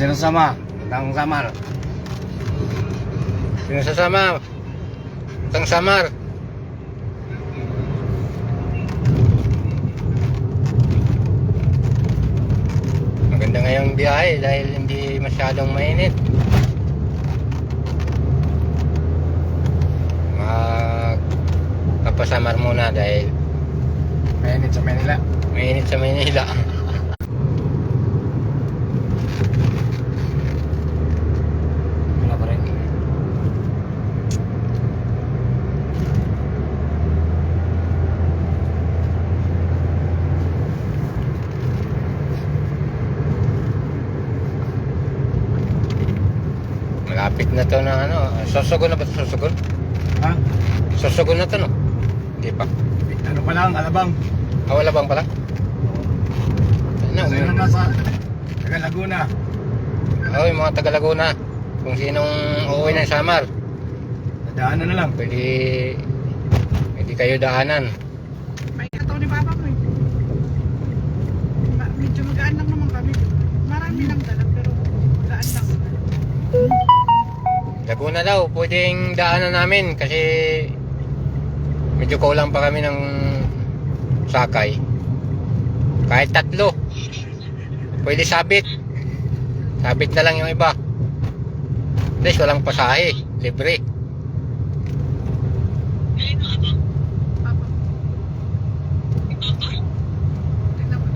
Sino sama? Tang Samar. Sino sasama? Tang Samar. Maganda ngayong biyahe dahil hindi masyadong mainit. Magpapasamar muna dahil Mainit sa Manila. mainit sa Maynila. Wala pa rin. Malapit na to na ano. Sosogon na ba ito? Sosogon? Ha? Sosogon na to no? Hindi pa. Ano pa lang, Alabang. Wala bang pala? Ano? Sino nasa taga Laguna? Yung mga taga Laguna. Kung sinong uuwi ng Samar, Nadaanan na lang. pwede kayo daanan. May kataw ni Papa ko eh. Medyo magaan lang naman kami. Marami lang dala pero magaan lang. Laguna daw, pwedeng daanan namin kasi medyo kulang pa kami ng sakay. Kahit 3 pwede sabit na lang yung iba. At least walang pasahe, libre. Papa. Tignan mo.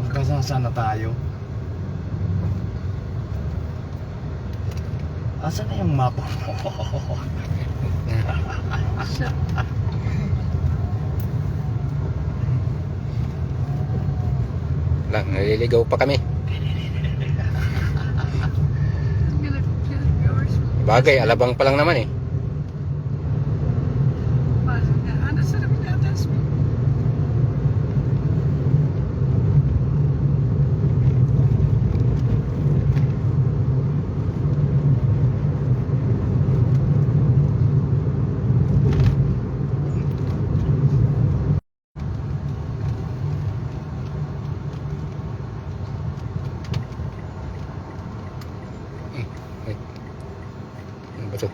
Magkasasaan na tayo. Asan na yung mapa mo? Lang, naliligaw pa kami. Yours. Bagay, Alabang pa lang naman eh. Ano sarap na atas mo? Wait. Ano ba ito?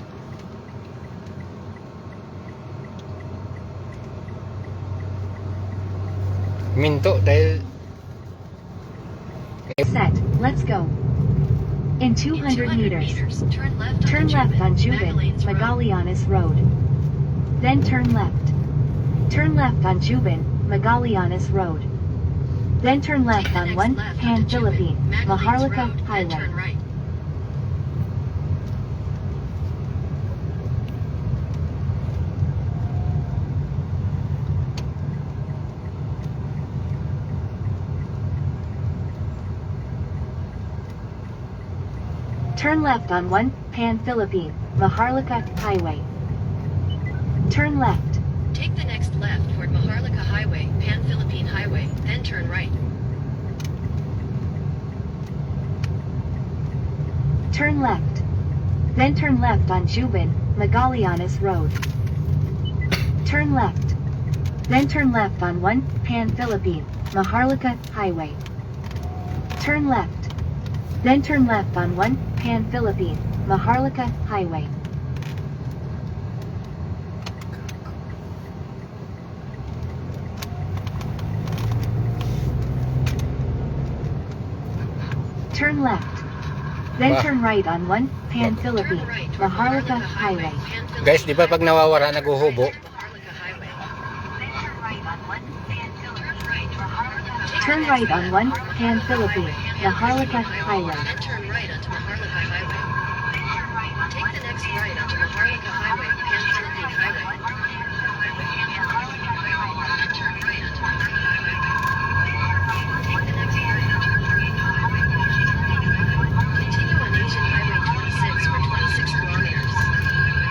Minto dahil Set. Let's go. In 200 meters, turn left on Jubin, Magallanes Road. Then turn left. Turn left on Jubin, Magallanes Road. Then turn left on 1 Pan Philippine, Maharlika Highway. Turn left on 1 Pan Philippine, Maharlika Highway. Turn left. Take the next left toward Maharlika Highway, Pan Philippine Highway, then turn right. Turn left. Then turn left on Jubin, Magallanes Road. Turn left. Then turn left on 1 Pan Philippine, Maharlika Highway. Turn left. Then turn left on 1 Pan Philippine, Maharlika Highway. Turn left. Then turn right on 1 Pan Philippine, Turn right toward Maharlika Highway. Pan Philippine guys, di ba pag nawawala naguhubo? Maharlika Highway. Turn right on 1 Pan Philippine, Maharlika Highway. Then turn right onto Maharlika Highway. Take the next right onto Maharlika Highway, Pan Philippine Highway. Continue on Asian Highway 26 for 26 kilometers.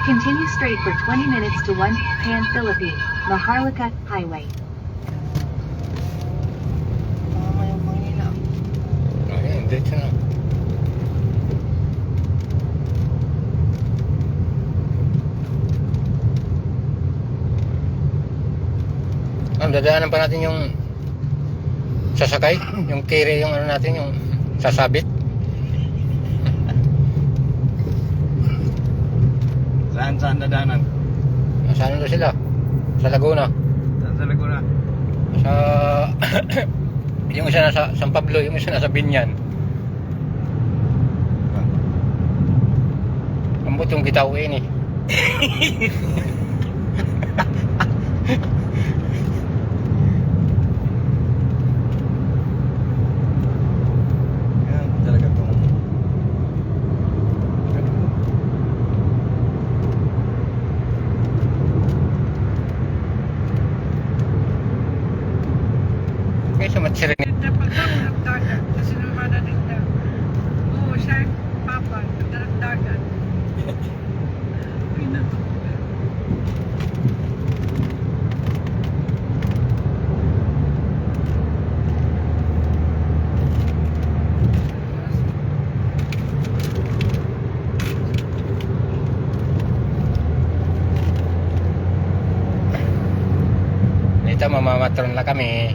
Continue straight for 20 minutes to 1 Pan Philippine, Maharlika Highway. Ayan, dito na. alam, dadaanan pa natin yung sasakay, yung carry, yung ano natin, yung sasabit. Saan nadaanan? Saan na sila? Sa Laguna. Saan sa Laguna? Sa yung isa nasa San Pablo, yung isa nasa Binyan. Ambot yung kitawin eh. Yan talaga tong Kaya sa Matsirin. Dapat daw nagdagat. Kasi naman na nagda. Oo, siya yung papa. Nagdagat. Pinatutugan. Dito mamamatron lang kami.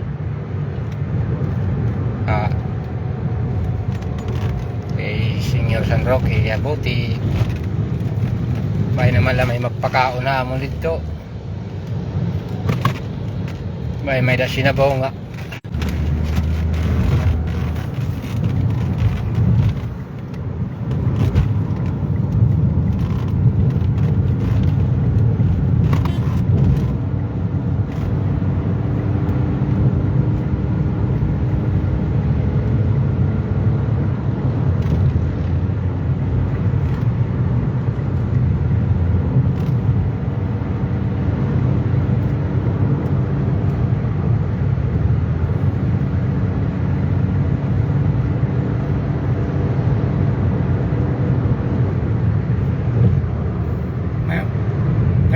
Kay Senior San Roque, Abuti. May naman lang may magpakauna mo dito. May da sinabaw nga.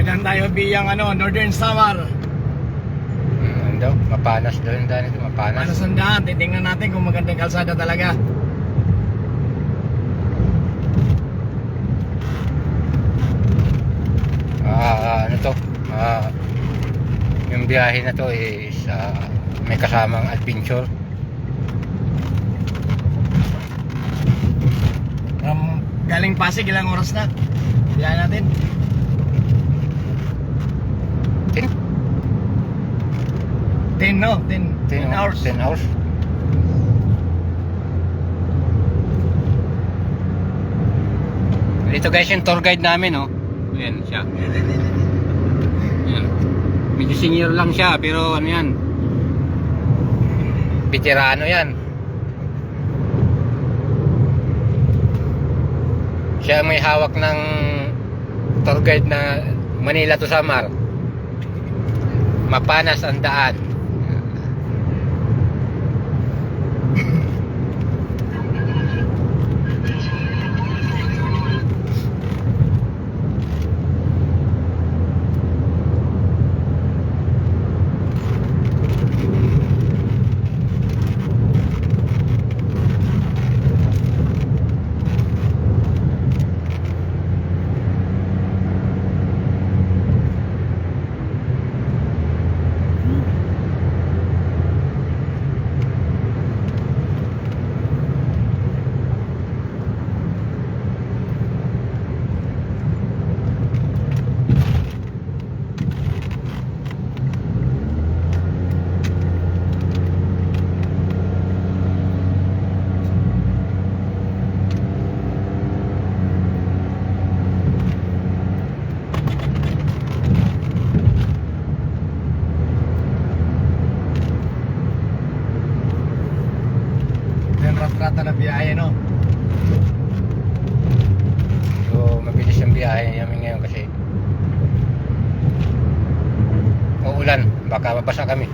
Kailan tayo biyang Northern Samar. Daw, mapanas daw yung daan ito, Para mapanas. sandaan, titingnan natin kung magandang kalsada talaga. Ano to? Yung biyahe na to is may kasamang adventure. Galing Pasig, ilang oras na? Biyahe natin. 10 hours. 10 hours. Ito guys yung tour guide namin, oh. Ayan siya. Ayan. Medyo senior lang siya pero ano yan, veterano yan. Siya may hawak ng tour guide na Manila to Samar. Mapanas ang daan. Rat-rata na biyahe, no? So mabilis yung biyahe namin ngayon kasi uulan, baka mabasa kami.